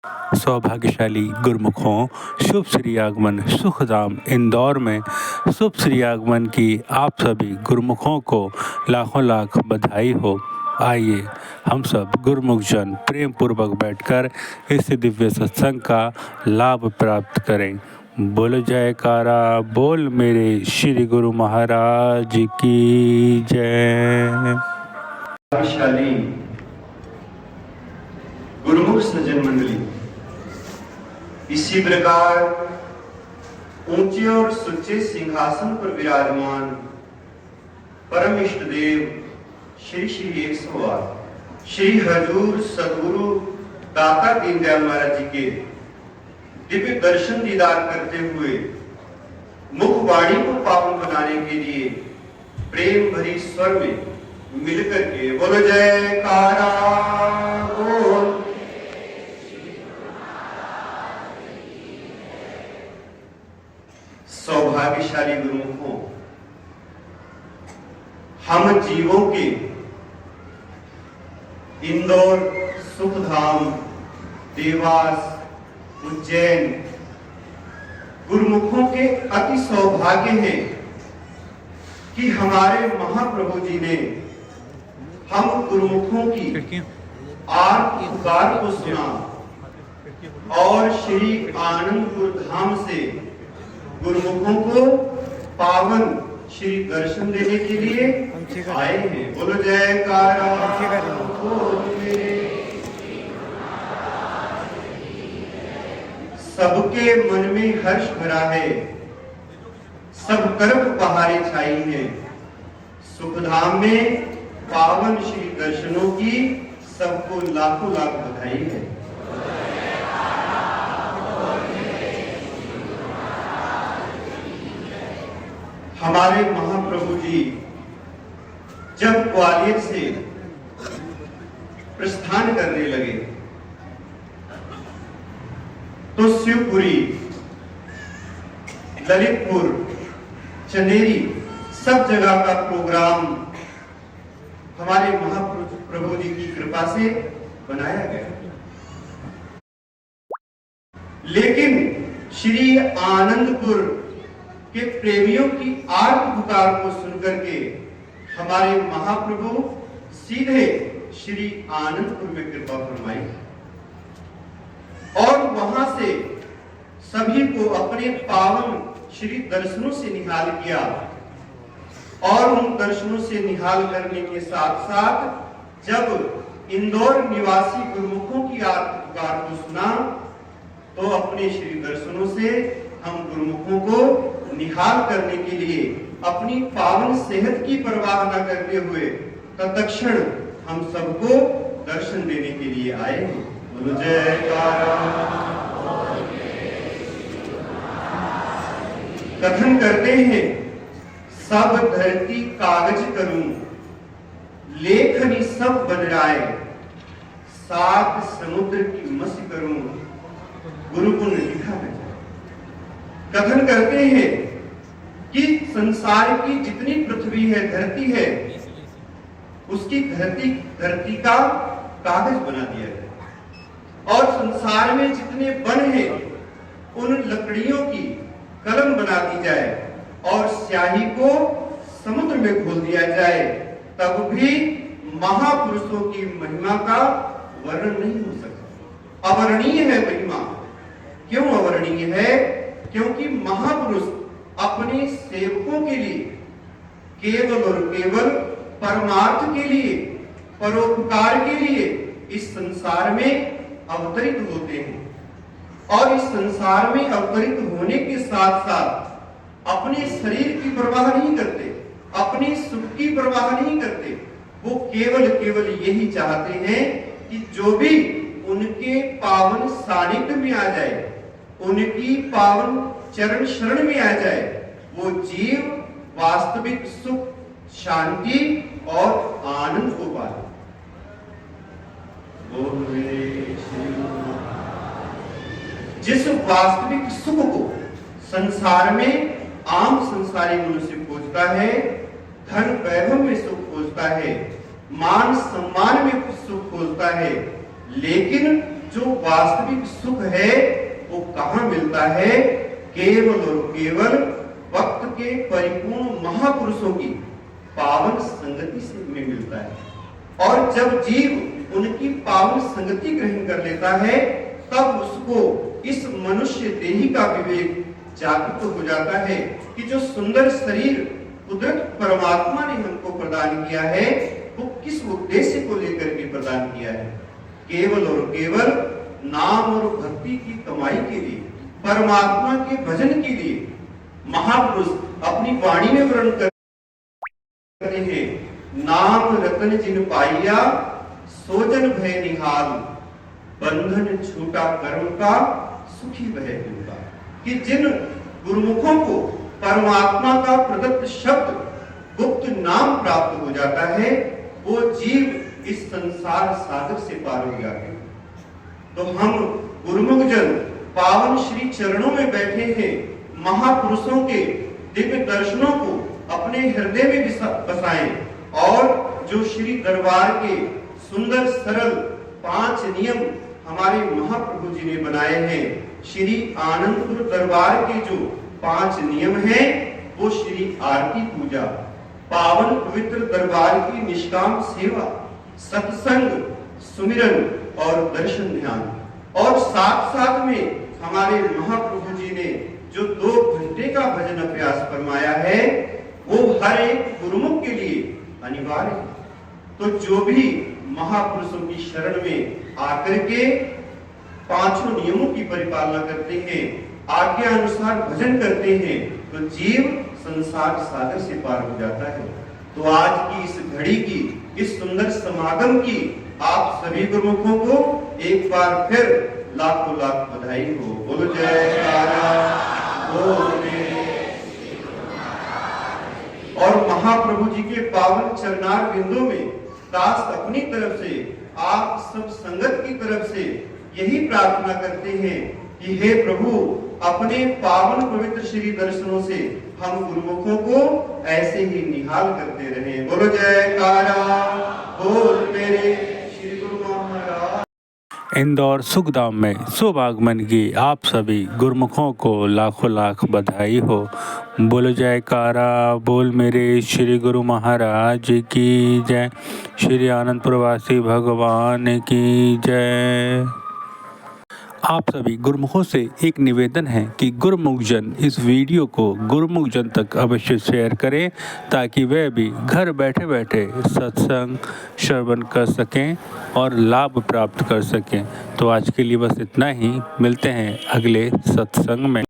सौभाग्यशाली गुरुमुखों, शुभ श्री आगमन सुखधाम इंदौर में शुभ श्री आगमन की आप सभी गुरुमुखों को लाखों लाख बधाई हो। आइए हम सब गुरुमुख जन प्रेम पूर्वक बैठकर इस दिव्य सत्संग का लाभ प्राप्त करें। बोल जयकारा बोल मेरे श्री गुरु महाराज की जय। भाग्यशाली गुरुमुख सज्जन मंडली, इसी प्रकार ऊंचे और सुच्चे सिंहासन पर विराजमान परम इष्ट देव श्री श्री 108 श्री हजूर सदगुरु दाता दीनदयाल महाराज जी के दिव्य दर्शन दीदार करते हुए मुख वाणी को पावन बनाने के लिए प्रेम भरी स्वर में मिलकर के बोलो जयकारा बोल। सौभाग्यशाली गुरुमुखों, हम जीवों के इंदौर, सुखधाम, देवास, उज्जैन गुरुमुखों के अति सौभाग्य है कि हमारे महाप्रभु जी ने हम गुरुमुखों की आर्त पुकार को सुना और श्री आनंदपुर धाम से गुरुमुखों को पावन श्री दर्शन देने के लिए आए हैं। बोलो जयकारा सबके मन में हर्ष भरा है, सब तरफ बहारें छाई हैं। सुखधाम में पावन श्री दर्शनों की सबको लाखों लाख बधाई है। हमारे महाप्रभु जी जब ग्वालियर से प्रस्थान करने लगे तो शिवपुरी, ललितपुर, चंदेरी सब जगह का प्रोग्राम हमारे महाप्रभु जी की कृपा से बनाया गया। लेकिन श्री आनंदपुर के प्रेमियों की आर्त पुकार को सुनकर के हमारे महाप्रभु सीधे श्री आनंदपुर में कृपा फरमाई और वहां से सभी को अपने पावन श्री दर्शनों से निहाल किया और उन दर्शनों से निहाल करने के साथ साथ जब इंदौर निवासी गुरुमुखों की आर्त पुकार को सुना तो अपने श्री दर्शनों से हम गुरुमुखों को निहाल करने के लिए अपनी पावन सेहत की परवाह न करते हुए तत्क्षण हम सबको दर्शन देने के लिए आए। बोलो जयकारा। कथन करते हैं सब धरती कागज करूं, लेखनी सब बन राय, सात समुद्र की मसी करूं, गुरु गुण लिखा न जाए। कथन करते हैं कि संसार की जितनी पृथ्वी है, धरती है, उसकी धरती का कागज बना दिया गया और संसार में जितने वन हैं उन लकड़ियों की कलम बना दी जाए और स्याही को समुद्र में घोल दिया जाए, तब भी महापुरुषों की महिमा का वर्णन नहीं हो सकता। अवर्णीय है महिमा। क्यों अवर्णीय है? क्योंकि महापुरुष अपने सेवकों के लिए केवल और केवल परमार्थ के लिए, परोपकार के लिए इस संसार में अवतरित होते हैं और इस संसार में अवतरित होने के साथ साथ अपने शरीर की परवाह नहीं करते, अपने सुख की परवाह नहीं करते। वो केवल यही चाहते हैं कि जो भी उनके पावन सानिध्य में आ जाए, उनकी पावन चरण शरण में आ जाए, वो जीव वास्तविक सुख, शांति और आनंद को पाले। जिस वास्तविक सुख को संसार में आम संसारी मनुष्य खोजता है, धन वैभव में सुख खोजता है, मान सम्मान में सुख खोजता है, लेकिन जो वास्तविक सुख है वो कहाँ मिलता है? केवल और केवल वक्त के परिपूर्ण महापुरुषों की पावन संगति से में मिलता है। और जब जीव उनकी पावन संगति ग्रहण कर लेता है तब उसको इस मनुष्य देही का विवेक जागृत हो जाता है कि जो सुंदर शरीर कुदरत परमात्मा ने हमको प्रदान किया है वो किस उद्देश्य को लेकर के प्रदान किया है? केवल और केवल नाम और भक्ति की कमाई के लिए, परमात्मा के भजन के लिए। महापुरुष अपनी वाणी में वर्णन करते हैं, नाम रतन जिन पाइया सोजन भय निहाल, बंधन छूटा कर्म का सुखी भय होगा। कि जिन गुरुमुखों को परमात्मा का प्रदत्त शब्द गुप्त नाम प्राप्त हो जाता है वो जीव इस संसार सागर से पार हो जाते हैं। तो हम गुरुमुख जन पावन श्री चरणों में बैठे हैं, महापुरुषों के दिव्य दर्शनों को अपने हृदय में बसाएं और जो श्री दरबार के सुंदर सरल 5 नियम हमारे महाप्रभु जी ने बनाए हैं, श्री आनंदपुर दरबार के जो 5 नियम हैं वो श्री आरती पूजा, पावन पवित्र दरबार की निष्काम सेवा, सत्संग, सुमिरन और दर्शन ध्यान। और साथ साथ में हमारे महाप्रभु जी ने जो 2 घंटे का भजन अभ्यास फरमाया है वो हर एक गुरुमुख के लिए अनिवार्य है। तो जो भी महापुरुषों की शरण में आकर के 5 नियमों की परिपालना करते हैं, आज्ञा अनुसार भजन करते हैं, तो जीव संसार सागर से पार हो जाता है। तो आज की इस घड़ी की, इस सुंदर समागम की आप सभी गुरुमुखों को एक बार फिर लाखों लाख बधाई हो। बोलो जयकारा बोले। और महाप्रभु जी के पावन चरणार बिंदु में दास अपनी तरफ से, आप सब संगत की तरफ से यही प्रार्थना करते हैं कि हे प्रभु, अपने पावन पवित्र श्री दर्शनों से हम गुरुमुखों को ऐसे ही निहाल करते रहें। बोलो जयकारा बोल मेरे श्री गुरु महाराज। इंदौर सुखधाम में शुभ आगमन की आप सभी गुरुमुखों को लाखों लाख बधाई हो। बोलो जयकारा बोल मेरे श्री गुरु महाराज की जय। श्री आनंदपुर वासी भगवान की जय। आप सभी गुरुमुखों से एक निवेदन है कि गुरुमुख जन इस वीडियो को गुरुमुख जन तक अवश्य शेयर करें ताकि वे भी घर बैठे बैठे सत्संग श्रवण कर सकें और लाभ प्राप्त कर सकें। तो आज के लिए बस इतना ही, मिलते हैं अगले सत्संग में।